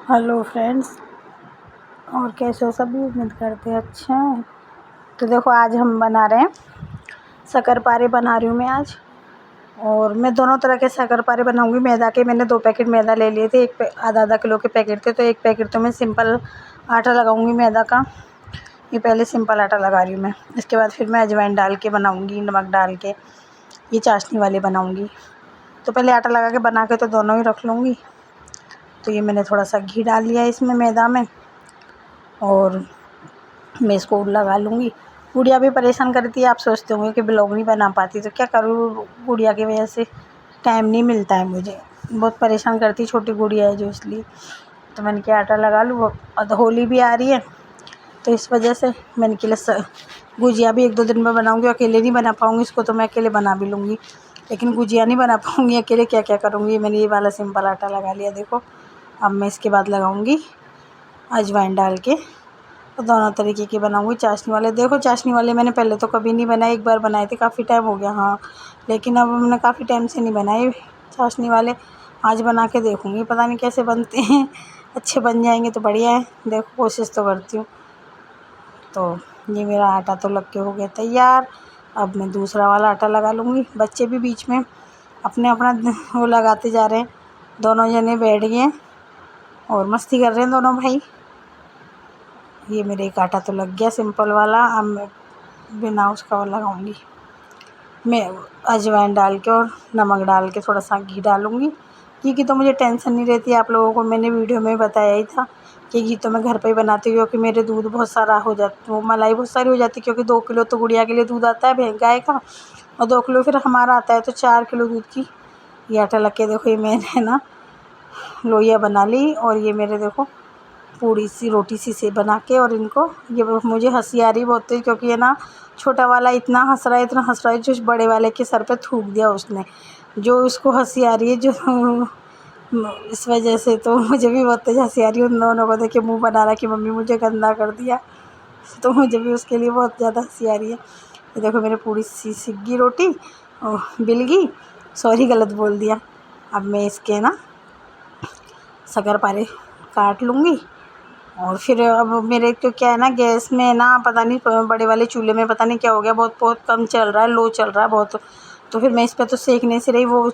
Hello friends, और कैसे हो सभी। उम्मीद करते हैं अच्छे हैं। तो देखो, आज हम बना रहे हैं शक्करपारे बना रही हूँ मैं आज। और मैं दोनों तरह के शक्करपारे बनाऊंगी। मैदा के मैंने 2 पैकेट मैदा ले लिए थे। आधा किलो के पैकेट थे, तो 1 पैकेट तो मैं सिंपल आटा लगाऊंगी मैदा का। ये पहले सिंपल आटा लगा रही हूँ मैं। इसके बाद फिर मैं अजवाइन डाल के बनाऊँगी, नमक डाल के। ये चाशनी वाले बनाऊँगी। तो पहले आटा लगा के बना के तो दोनों ही रख लूँगी। तो ये मैंने थोड़ा सा घी डाल लिया इसमें मैदा में, और मैं इसको लगा लूँगी। गुड़िया भी परेशान करती है। आप सोचते होंगे कि ब्लॉग नहीं बना पाती, तो क्या करूँ, गुड़िया की वजह से टाइम नहीं मिलता है मुझे। बहुत परेशान करती, छोटी गुड़िया है जो, इसलिए तो मैंने क्या आटा लगा लूँ। अब होली भी आ रही है, तो इस वजह से मैंने के लिए गुजिया भी 1-2 दिन में बनाऊँगी। अकेले नहीं बना पाऊँगी इसको, तो मैं अकेले बना भी लूँगी, लेकिन गुजिया नहीं बना पाऊँगी अकेले। क्या क्या करूँगी। मैंने ये वाला सिंपल आटा लगा लिया। देखो, अब मैं इसके बाद लगाऊँगी अजवाइन डाल के, तो दोनों तरीके के बनाऊँगी। चाशनी वाले, देखो चाशनी वाले मैंने पहले तो कभी नहीं बनाए। एक बार बनाए थे, काफ़ी टाइम हो गया हाँ, लेकिन अब हमने काफ़ी टाइम से नहीं बनाए चाशनी वाले। आज बना के देखूँगी, पता नहीं कैसे बनते हैं। अच्छे बन जाएंगे तो बढ़िया है। देखो, कोशिश तो करती हूँ। तो ये मेरा आटा तो लग के हो गया तैयार। अब मैं दूसरा वाला आटा लगा लूँगी। बच्चे भी बीच में अपने अपना वो लगाते जा रहे हैं। दोनों जने बैठ गए और मस्ती कर रहे हैं दोनों भाई। ये मेरे एक आटा तो लग गया सिंपल वाला। अब मैं बिना उसका लगाऊंगी। मैं अजवाइन डाल के और नमक डाल के थोड़ा सा घी डालूंगी। घी की तो मुझे टेंशन नहीं रहती। आप लोगों को मैंने वीडियो में बताया ही था कि घी तो मैं घर पे ही बनाती हूँ, क्योंकि मेरे दूध बहुत सारा हो जाता, वो मलाई बहुत सारी हो जाती है। क्योंकि 2 किलो तो गुड़िया के लिए दूध आता है गाय का, और 2 किलो फिर हमारा आता है, तो 4 किलो दूध की ये आटा लग के। देखो, ये मैंने ना लोइयाँ बना ली, और ये मेरे देखो पूड़ी सी रोटी सी से बना के। और इनको, ये मुझे हंसी आ रही बहुत है, क्योंकि ये ना छोटा वाला इतना हंस रहा है, इतना हंस रहा है, जो बड़े वाले के सर पे थूक दिया उसने, जो उसको हंसी आ रही है जो इस वजह से तो मुझे भी बहुत तेज हंसी आ रही है। उन दोनों को देख के मुँह बना रहा कि मम्मी मुझे गंदा कर दिया, तो मुझे भी उसके लिए बहुत ज़्यादा हंसी आ रही है। ये देखो, मेरे पूड़ी सी सिक गई रोटी, बिल गई, सॉरी गलत बोल दिया। अब मैं इसके ना शक्करपारे काट लूँगी। और फिर अब मेरे तो क्या है ना, गैस में ना पता नहीं, बड़े वाले चूल्हे में पता नहीं क्या हो गया, बहुत बहुत कम चल रहा है, लो चल रहा है बहुत। तो फिर मैं इस पे तो सेक नहीं सी रही। वो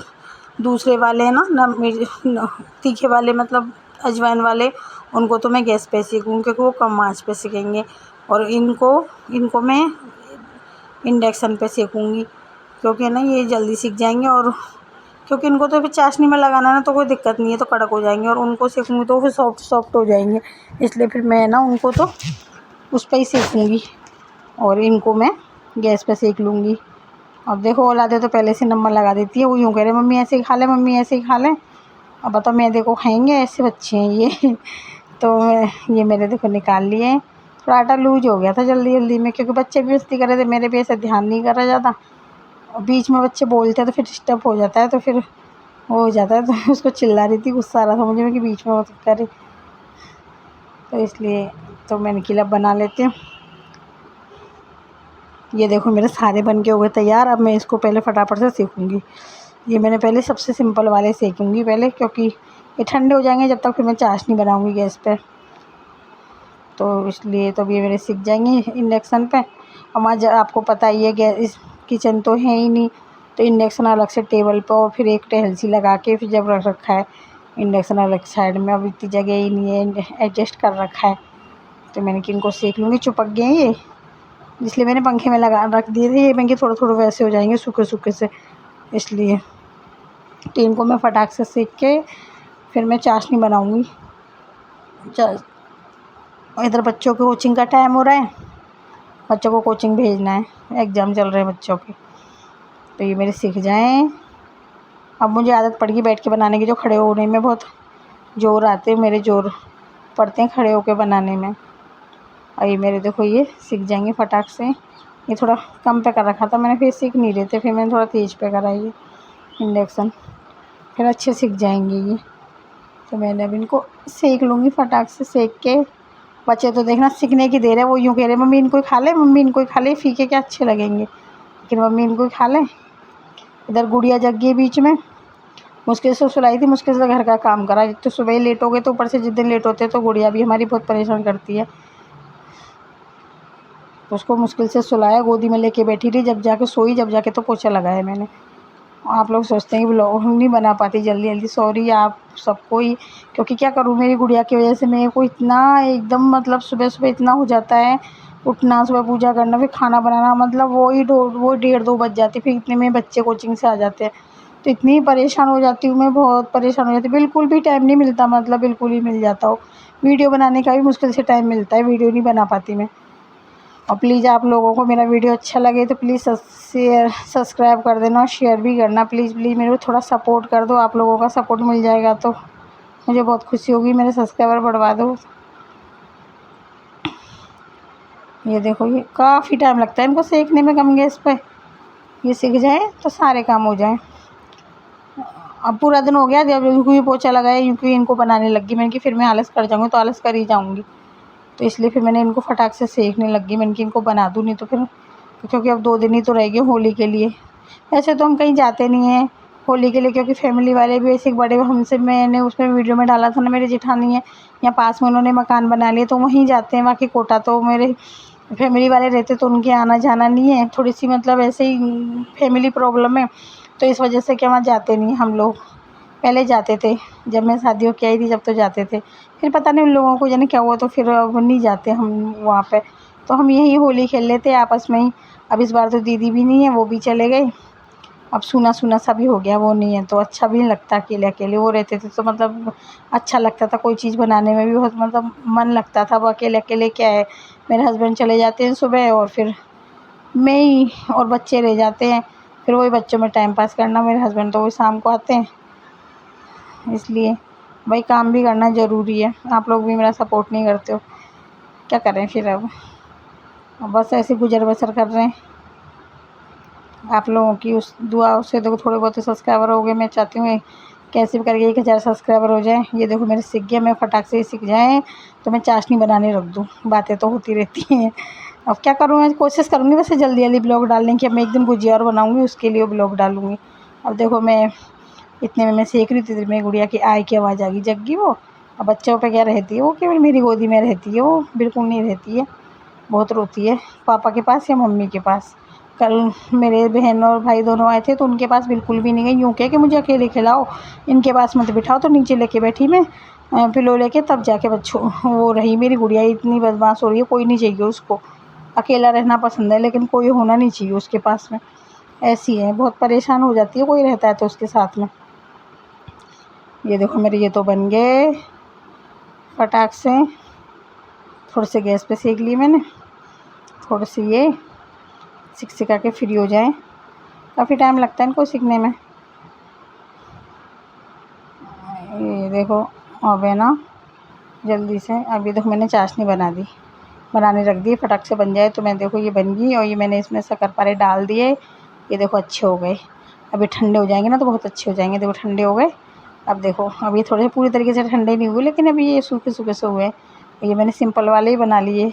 दूसरे वाले हैं ना तीखे वाले, मतलब अजवाइन वाले, उनको तो मैं गैस पे सेकूँगी, क्योंकि वो कम आँच पे सेकेंगे। और इनको मैं इंडक्शन पे सेकूँगी, क्योंकि ना ये जल्दी सीख जाएंगे। और क्योंकि इनको तो फिर चाशनी में लगाना है ना, तो कोई दिक्कत नहीं है, तो कड़क हो जाएंगे। और उनको सेकूँगी तो फिर सॉफ्ट सॉफ्ट हो जाएंगे। इसलिए फिर मैं ना उनको तो उस पर ही सेकूँगी, और इनको मैं गैस पे सेक लूँगी। अब देखो, औलादे तो पहले से नंबर लगा देती है। वो यूँ कह रहे मम्मी ऐसे ही खा ले, मम्मी ऐसे ही खा ले। अब बताओ, मैदे को खाएंगे? ऐसे बच्चे हैं ये। तो ये मेरे देखो निकाल लिए। थोड़ा आटा लूज हो गया था जल्दी जल्दी में, क्योंकि बच्चे भी मस्ती कर रहे थे, मेरे भी ऐसे ध्यान नहीं कर रहा ज़्यादा। और बीच में बच्चे बोलते हैं तो फिर डिस्टर्ब हो जाता है, तो फिर वो हो जाता है। तो उसको चिल्ला रही थी, गुस्सा आ रहा था मुझे, मैं कि बीच में वो करे, तो इसलिए तो मैंने किला बना लेती हूँ। ये देखो, मेरे सारे बन के हो गए तैयार। अब मैं इसको पहले फटाफट से सेकूँगी। ये मैंने पहले सबसे सिंपल वाले सेकूँगी पहले, क्योंकि ये ठंडे हो जाएंगे जब तक, फिर मैं चाशनी बनाऊँगी गैस पे, तो इसलिए तो ये मेरे सीख जाएंगे इंडक्शन पे। और आपको पता ही है, गैस किचन तो है ही नहीं, तो इंडक्शन अलग से टेबल पर, और फिर एक टेहलसी लगा के फिर जब रख रखा है इंडक्शन अलग साइड में। अब इतनी जगह ही नहीं है, एडजस्ट कर रखा है, तो मैंने कि इनको सेक लूँगी। चिपक गए हैं ये, इसलिए मैंने पंखे में लगा रख दिए थे। ये पंखे थोड़े थोड़े वैसे हो जाएंगे सूखे सूखे से, इसलिए तो इनको मैं फटाक से सेक के फिर मैं चाशनी बनाऊँगी। इधर बच्चों के कोचिंग का टाइम हो रहा है, बच्चों को कोचिंग भेजना है, एग्ज़ाम चल रहे हैं बच्चों के, तो ये मेरे सीख जाएं। अब मुझे आदत पड़ गई बैठ के बनाने की, जो खड़े होने में बहुत ज़ोर आते हैं, मेरे ज़ोर पड़ते हैं खड़े होकर बनाने में। और ये मेरे देखो, ये सीख जाएंगे फटाक से। ये थोड़ा कम पे कर रखा था मैंने, फिर सीख नहीं रहे थे, फिर मैंने थोड़ा तेज़ पे करा ये इंडक्शन, फिर अच्छे सीख जाएंगे ये। तो मैंने अब इनको सेक लूँगी फटाक से, सेक के। बच्चे तो देखना सीखने की देर है, वो यूँ कह रहे मम्मी इनको ही खा ले, मम्मी इनको ही खा ले, फीके क्या अच्छे लगेंगे, लेकिन मम्मी इनको ही खा ले। इधर गुड़िया जग गई बीच में, मुश्किल से सुलाई थी, मुश्किल से घर का काम करा। तो सुबह ही लेट हो गए, तो ऊपर से जिस दिन लेट होते तो गुड़िया भी हमारी बहुत परेशान करती है। तो उसको मुश्किल से सुलाया, गोदी में लेके बैठी रही, जब जाके सोई, जब जाके तो पोछा लगाया मैंने। आप लोग सोचते हैं कि ब्लॉग नहीं बना पाती जल्दी जल्दी, सॉरी आप सबको ही। क्योंकि क्या करूँ, मेरी गुड़िया की वजह से मेरे को इतना एकदम मतलब सुबह सुबह इतना हो जाता है उठना, सुबह पूजा करना, फिर खाना बनाना, मतलब वो 1:30-2 बज जाती, फिर इतने में बच्चे कोचिंग से आ जाते हैं। तो इतनी परेशान हो जाती हूँ मैं, बहुत परेशान हो जाती हूँ, बिल्कुल भी टाइम नहीं मिलता, मतलब बिल्कुल ही मिल जाता हो। वीडियो बनाने का भी मुश्किल से टाइम मिलता है, वीडियो नहीं बना पाती मैं। और प्लीज़ आप लोगों को मेरा वीडियो अच्छा लगे तो प्लीज़ सब्सक्राइब कर देना और शेयर भी करना। प्लीज़ मेरे को थोड़ा सपोर्ट कर दो, आप लोगों का सपोर्ट मिल जाएगा तो मुझे बहुत खुशी होगी। मेरे सब्सक्राइबर बढ़वा दो। ये देखो, ये काफ़ी टाइम लगता है इनको सेकने में कम गैस पे। ये सीख जाए तो सारे काम हो जाएं। अब पूरा दिन हो गया, जब यूँ ही पोछा लगाया, यूँ ही इनको बनाने लगी। मैंने कि फिर मैं आलस कर जाऊँगी, तो आलस कर ही जाऊँगी, तो इसलिए फिर मैंने इनको फटाक से सेकने लगी। मैंने कि इनको बना दूँ, नहीं तो फिर, क्योंकि अब 2 दिन ही तो रह गए होली के लिए। वैसे तो हम कहीं जाते नहीं हैं होली के लिए, क्योंकि फैमिली वाले भी ऐसे बड़े हमसे, मैंने उसमें वीडियो में डाला था ना, मेरी जेठानी है यहाँ पास में, उन्होंने मकान बना लिया, तो वहीं जाते हैं। बाकी कोटा तो मेरे फैमिली वाले रहते, तो उनके आना जाना नहीं है। थोड़ी सी मतलब ऐसे ही फैमिली प्रॉब्लम है, तो इस वजह से क्या वहाँ जाते नहीं हम लोग। पहले जाते थे, जब मैं शादी होके आई थी जब तो जाते थे, फिर पता नहीं उन लोगों को जाने क्या हुआ, तो फिर अब नहीं जाते हम वहाँ पे। तो हम यहीं होली खेल लेते हैं आपस में ही। अब इस बार तो दीदी भी नहीं है, वो भी चले गए। अब सूना सूना सा भी हो गया, वो नहीं है तो अच्छा भी नहीं लगता। अकेले अकेले वो रहते थे तो मतलब अच्छा लगता था, कोई चीज़ बनाने में भी बहुत मतलब मन लगता था। अब अकेले अकेले क्या है, मेरे हस्बैंड चले जाते हैं सुबह, और फिर मैं ही और बच्चे रह जाते हैं। फिर वही बच्चों में टाइम पास करना, मेरे हस्बैंड तो वही शाम को आते हैं, इसलिए भाई काम भी करना ज़रूरी है। आप लोग भी मेरा सपोर्ट नहीं करते हो, क्या करें फिर। अब बस ऐसे गुजर बसर कर रहे हैं। आप लोगों की उस दुआ से देखो थोड़े बहुत सब्सक्राइबर हो गए। मैं चाहती हूँ कैसे भी करके 1000 सब्सक्राइबर हो जाए। ये देखो मेरे सीख गया, मैं फटाक से ही सीख जाए तो मैं चाशनी बनाने रख दूँ। बातें तो होती रहती हैं, अब क्या करूँ, मैं कोशिश करूँगी वैसे जल्दी जल्दी ब्लॉग डालने की। अब मैं एक दिन गुजिया और बनाऊँगी, उसके लिए ब्लॉग डालूँगी। अब देखो मैं इतने में मैं सेक रही थी, मेरी गुड़िया की आय की आवाज़ आ गई, जग गई वो। अब बच्चों पे क्या रहती है, वो केवल मेरी गोदी में रहती है, वो बिल्कुल नहीं रहती है, बहुत रोती है पापा के पास या मम्मी के पास। कल मेरे बहन और भाई दोनों आए थे, तो उनके पास बिल्कुल भी नहीं गई। यूँ कहे कि मुझे अकेले खिलाओ, इनके पास मत बिठाओ, तो नीचे लेके बैठी मैं पिलो लेके, तब जाके बच्चों वो रही। मेरी गुड़िया इतनी बदमाश हो रही है, कोई नहीं चाहिए उसको, अकेला रहना पसंद है, लेकिन कोई होना नहीं चाहिए उसके पास में। ऐसी है, बहुत परेशान हो जाती है, कोई रहता है तो उसके साथ में। ये देखो मेरे ये तो बन गए फटाक से। थोड़े से गैस पे सेक लिए मैंने, थोड़े से ये सिका के फ्री हो जाए। काफ़ी टाइम लगता है इनको सीखने में। ये देखो अब है ना जल्दी से। अब ये देखो मैंने चाशनी बनाने रख दी, फटाक से बन जाए। तो मैं देखो ये बन गई, और ये मैंने इसमें शक्करपारे डाल दिए। ये देखो अच्छे हो गए। अभी ठंडे हो जाएंगे ना तो बहुत अच्छे हो जाएंगे। देखो ठंडे हो गए। अब देखो अब ये थोड़े पूरी तरीके से ठंडे नहीं हुए, लेकिन अभी ये सूखे सूखे से हुए। ये मैंने सिंपल वाले ही बना लिए।